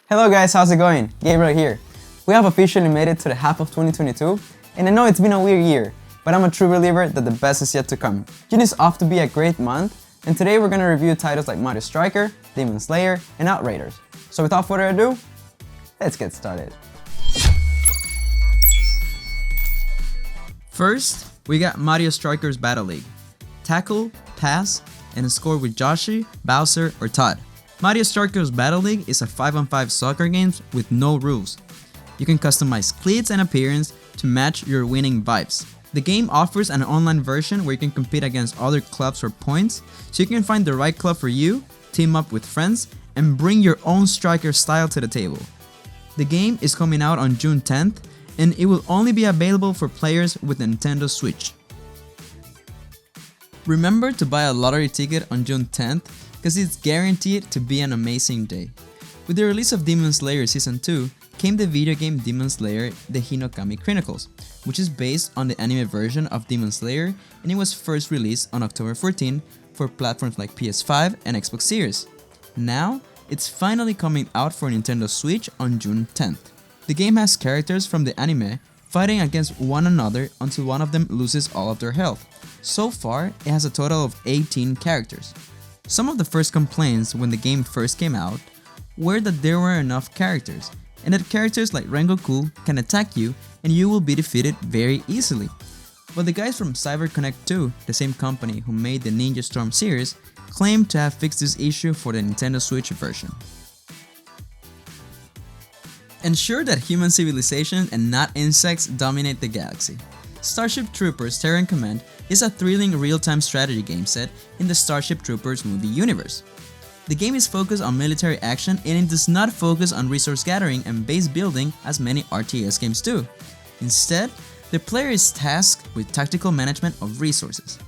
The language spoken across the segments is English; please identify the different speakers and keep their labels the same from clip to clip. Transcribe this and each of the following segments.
Speaker 1: Hello guys, how's it going? Gabriel here. We have officially made it to the half of 2022, and I know it's been a weird year, but I'm a true believer that the best is yet to come. June is off to be a great month, and today we're going to review titles like Mario Striker, Demon Slayer, and Outriders. So without further ado, let's get started.
Speaker 2: First, we got Mario Striker's Battle League. Tackle, pass, and score with Yoshi, Bowser, or Todd. Mario Striker's Battle League is a 5-on-5 soccer game with no rules. You can customize cleats and appearance to match your winning vibes. The game offers an online version where you can compete against other clubs for points, so you can find the right club for you, team up with friends, and bring your own striker style to the table. The game is coming out on June 10th, and it will only be available for players with Nintendo Switch. Remember to buy a lottery ticket on June 10th, because it's guaranteed to be an amazing day. With the release of Demon Slayer Season 2 came the video game Demon Slayer The Hinokami Chronicles, which is based on the anime version of Demon Slayer, and it was first released on October 14 for platforms like PS5 and Xbox Series. Now, it's finally coming out for Nintendo Switch on June 10th. The game has characters from the anime fighting against one another until one of them loses all of their health. So far, it has a total of 18 characters. Some of the first complaints when the game first came out were that there were enough characters, and that characters like Rengoku can attack you and you will be defeated very easily. But the guys from CyberConnect 2, the same company who made the Ninja Storm series, claim to have fixed this issue for the Nintendo Switch version. Ensure that human civilization and not insects dominate the galaxy. Starship Troopers Terran Command is a thrilling real-time strategy game set in the Starship Troopers movie universe. The game is focused on military action and it does not focus on resource gathering and base building as many RTS games do. Instead, the player is tasked with tactical management of resources.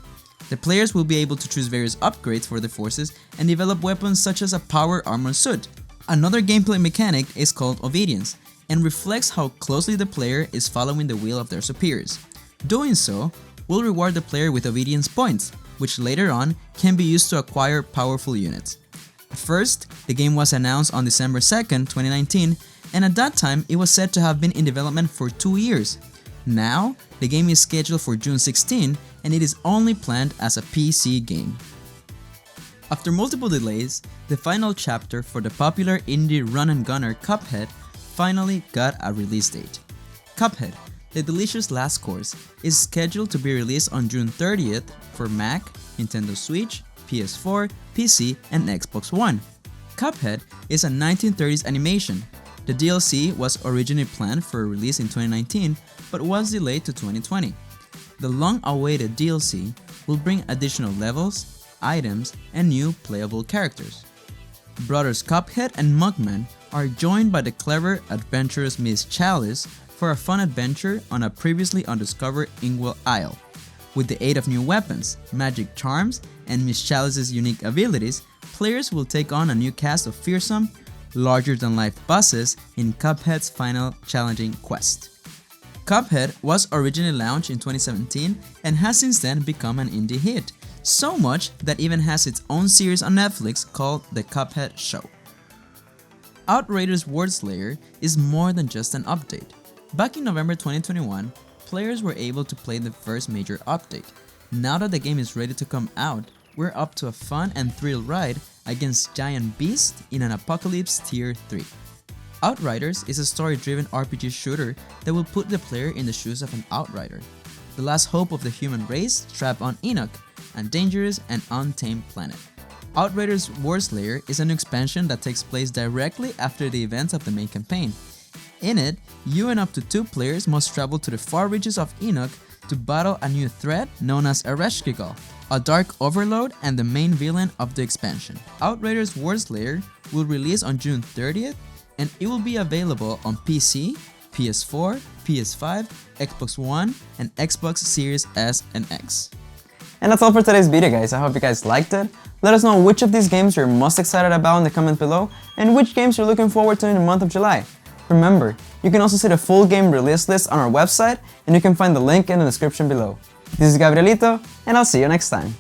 Speaker 2: The players will be able to choose various upgrades for the forces and develop weapons such as a power armor suit. Another gameplay mechanic is called obedience and reflects how closely the player is following the will of their superiors. Doing so will reward the player with obedience points, which later on can be used to acquire powerful units. At first, the game was announced on December 2nd, 2019, and at that time it was said to have been in development for 2 years. Now, the game is scheduled for June 16 and it is only planned as a PC game. After multiple delays, the final chapter for the popular indie run-and-gunner Cuphead finally got a release date. Cuphead, the delicious last course, is scheduled to be released on June 30th for Mac, Nintendo Switch, PS4, PC, and Xbox One. Cuphead is a 1930s animation. The DLC was originally planned for a release in 2019, but was delayed to 2020. The long-awaited DLC will bring additional levels, items, and new playable characters. Brothers Cuphead and Mugman are joined by the clever, adventurous Miss Chalice for a fun adventure on a previously undiscovered Ingwell Isle. With the aid of new weapons, magic charms, and Miss Chalice's unique abilities, players will take on a new cast of fearsome, larger-than-life bosses in Cuphead's final challenging quest. Cuphead was originally launched in 2017 and has since then become an indie hit, so much that it even has its own series on Netflix called The Cuphead Show. Outriders Worldslayer is more than just an update. Back in November 2021, players were able to play the first major update. Now that the game is ready to come out, we're up to a fun and thrill ride against giant beasts in an Apocalypse Tier 3. Outriders is a story-driven RPG shooter that will put the player in the shoes of an outrider, the last hope of the human race trapped on Enoch, a dangerous and untamed planet. Outriders Worldslayer is an expansion that takes place directly after the events of the main campaign. In it, you and up to 2 players must travel to the far reaches of Enoch to battle a new threat known as Ereshkigal, a dark overlord and the main villain of the expansion. Outriders Worldslayer will release on June 30th and it will be available on PC, PS4, PS5, Xbox One, and Xbox Series S and X.
Speaker 1: And that's all for today's video guys, I hope you guys liked it. Let us know which of these games you're most excited about in the comments below and which games you're looking forward to in the month of July. Remember, you can also see the full game release list on our website and you can find the link in the description below. This is Gabrielito and I'll see you next time.